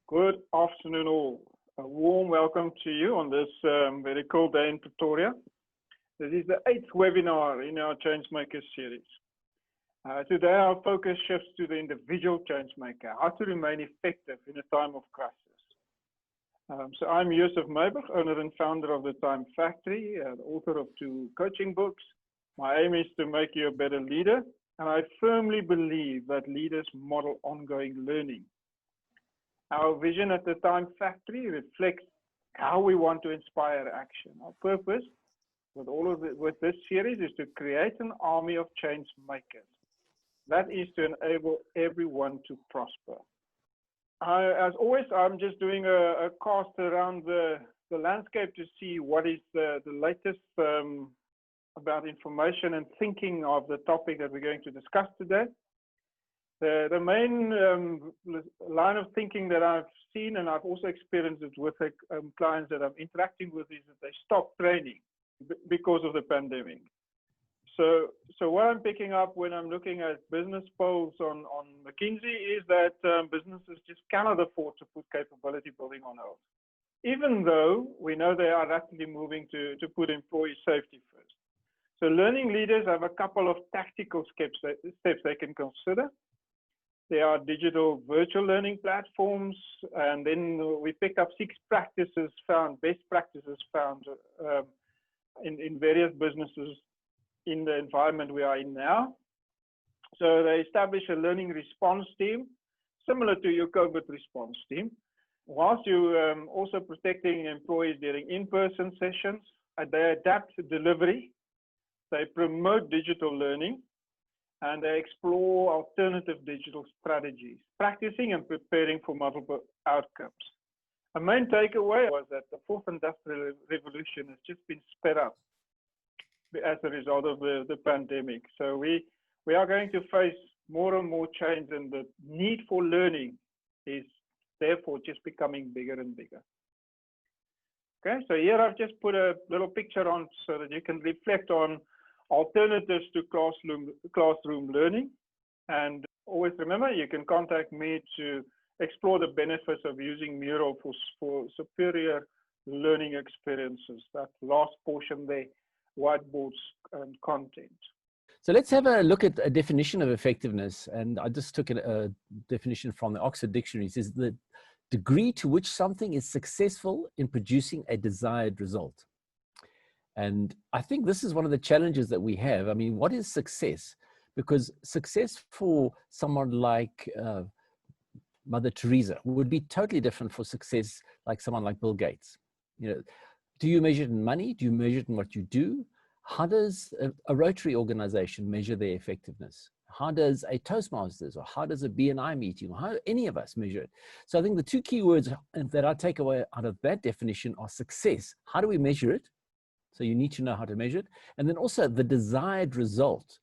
Good afternoon all. A warm welcome to you on this very cold day in Pretoria. This is the 8th webinar in our Changemakers series. Today our focus shifts to the individual changemaker, how to remain effective in a time of crisis. So I'm Joseph Meiberg, owner and founder of the Time Factory, the author of 2 coaching books. My aim is to make you a better leader, and I firmly believe that leaders model ongoing learning. Our vision at the Time Factory reflects how we want to inspire action. Our purpose with this series is to create an army of change makers. That is to enable everyone to prosper. As always, I'm just doing a cast around the landscape to see what is the latest about information and thinking of the topic that we're going to discuss today. The main line of thinking that I've seen, and I've also experienced it with the clients that I'm interacting with, is that they stop training because of the pandemic. So what I'm picking up when I'm looking at business polls on McKinsey is that businesses just cannot afford to put capability building on hold, even though we know they are rapidly moving to put employee safety first. So learning leaders have a couple of tactical steps they can consider. There are digital virtual learning platforms, and then we picked up 6 best practices found in various businesses in the environment we are in now. So they establish a learning response team, similar to your COVID response team, whilst you also protecting employees during in-person sessions. They adapt delivery, they promote digital learning, and they explore alternative digital strategies, practicing and preparing for multiple outcomes. A main takeaway was that the 4th Industrial Revolution has just been sped up as a result of the pandemic. So we are going to face more and more change, and the need for learning is therefore just becoming bigger and bigger. Okay, so here I've just put a little picture on so that you can reflect on alternatives to classroom learning. And always remember, you can contact me to explore the benefits of using Mural for superior learning experiences. That last portion there, whiteboards and content. So let's have a look at a definition of effectiveness. And I just took a definition from the Oxford Dictionary. It says the degree to which something is successful in producing a desired result. And I think this is one of the challenges that we have. I mean, what is success? Because success for someone like Mother Teresa would be totally different for success like someone like Bill Gates. You know, do you measure it in money? Do you measure it in what you do? How does a Rotary organization measure their effectiveness? How does a Toastmasters, or how does a BNI meeting, or how do any of us measure it? So I think the 2 key words that I take away out of that definition are success. How do we measure it? So you need to know how to measure it. And then also the desired result.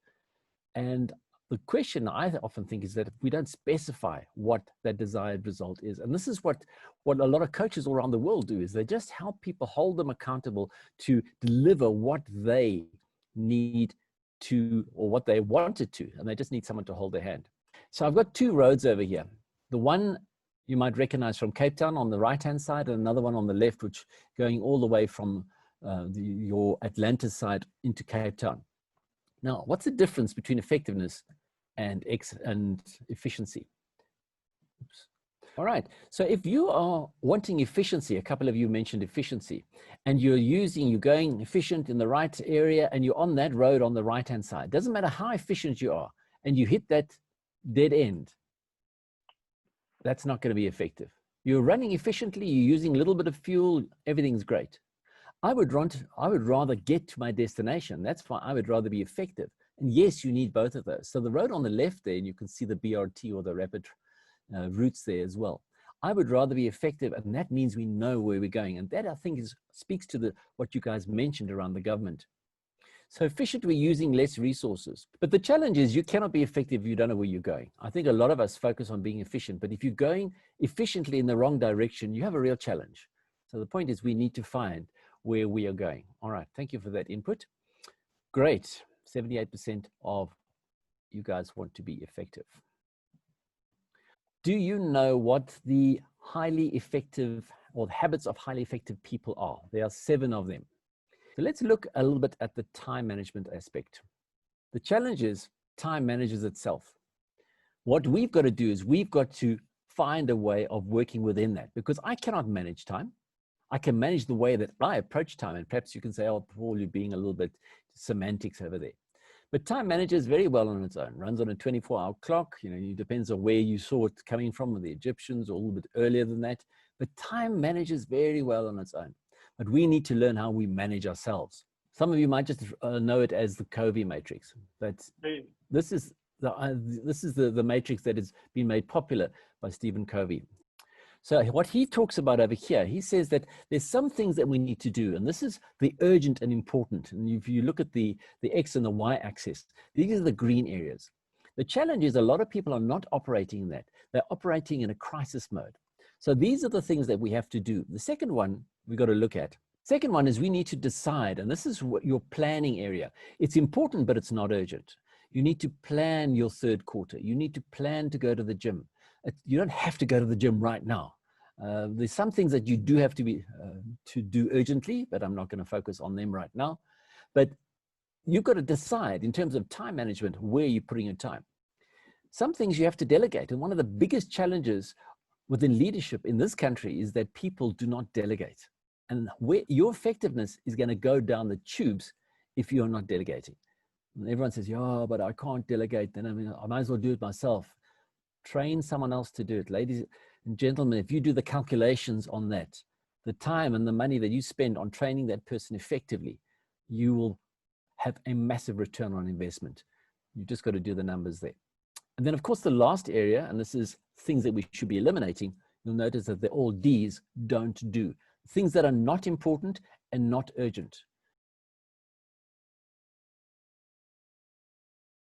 And the question I often think is that if we don't specify what that desired result is, and this is what a lot of coaches all around the world do, is they just help people, hold them accountable to deliver what they need to, or what they wanted to, and they just need someone to hold their hand. So I've got 2 roads over here. The one you might recognize from Cape Town on the right-hand side, and another one on the left, which going all the way from your Atlanta side into Cape Town. Now, what's the difference between effectiveness and efficiency? Oops. All right. So if you are wanting efficiency, a couple of you mentioned efficiency, and you're going efficient in the right area, and you're on that road on the right-hand side. Doesn't matter how efficient you are, and you hit that dead end, that's not going to be effective. You're running efficiently, you're using a little bit of fuel, everything's great. I would rather get to my destination. That's why I would rather be effective. And yes, you need both of those. So the road on the left there, and you can see the BRT or the rapid routes there as well. I would rather be effective, and that means we know where we're going. And that, I think, speaks to what you guys mentioned around the government. So efficient, we're using less resources. But the challenge is you cannot be effective if you don't know where you're going. I think a lot of us focus on being efficient, but if you're going efficiently in the wrong direction, you have a real challenge. So the point is we need to find where we are going. All right, thank you for that input. Great, 78% of you guys want to be effective. Do you know what the highly effective, or the habits of highly effective people are. There are 7 of them. So let's look a little bit at the time management aspect. The challenge is time manages itself. What we've got to do is we've got to find a way of working within that, because I cannot manage time. I can manage the way that I approach time. And perhaps you can say, oh, Paul, you're being a little bit semantics over there. But time manages very well on its own, runs on a 24-hour clock. You know, it depends on where you saw it coming from, with the Egyptians, or a little bit earlier than that. But time manages very well on its own. But we need to learn how we manage ourselves. Some of you might just know it as the Covey matrix. But this is the matrix that has been made popular by Stephen Covey. So what he talks about over here, he says that there's some things that we need to do, and this is the urgent and important. And if you look at the X and the Y axis, these are the green areas. The challenge is a lot of people are not operating in that. They're operating in a crisis mode. So these are the things that we have to do. The second one we've got to look at. Second one is we need to decide, and this is what your planning area. It's important, but it's not urgent. You need to plan your third quarter. You need to plan to go to the gym. You don't have to go to the gym right now. There's some things that you do have to do urgently, but I'm not going to focus on them right now. But you've got to decide in terms of time management, where you're putting your time. Some things you have to delegate. And one of the biggest challenges within leadership in this country is that people do not delegate. And where your effectiveness is going to go down the tubes if you're not delegating. And everyone says, yeah, but I can't delegate. Then I might as well do it myself. Train someone else to do it. Ladies and gentlemen, if you do the calculations on that, the time and the money that you spend on training that person effectively, you will have a massive return on investment. You just got to do the numbers there. And then, of course, the last area, and this is things that we should be eliminating, you'll notice that they're all D's, don't do. Things that are not important and not urgent.